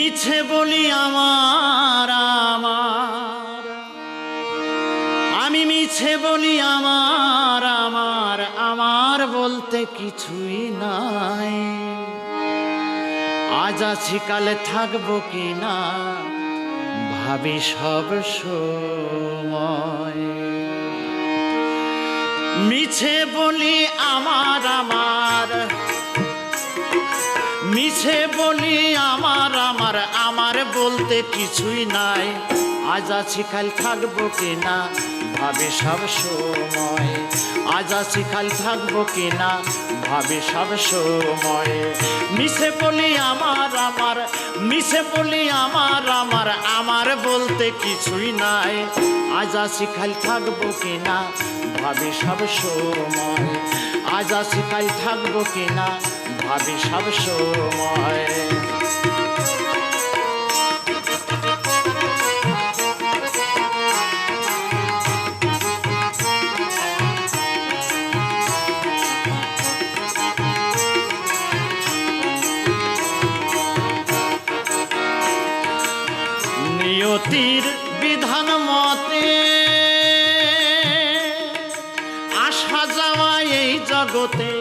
মিছে বলি আমার আমার, আমি মিছে বলি আমার আমার, আমার বলতে কিছুই নাই। আজ আছি কালে থাকবো কিনা ভাবি সব সময়। মিছে বলি আমার আমার, মিছে বলি আমার আমার, আমার বলতে কিছুই নাই। আজ আছি কাল থাকবো কিনা ভাবি সব সময়। আজ আছি কাল থাকবো কিনা ভাবি সব সময়। মিছে বলি আমার আমার, মিছে বলি আমার আমার, আমার বলতে কিছুই নাই। আজ আছি কাল থাকবো কিনা ভাবি সব সময়। আজ আছি কাল থাকবো কিনা ভাবি সব সময়। নিয়তির বিধান মতে আসা যাওয়া এই জগতে,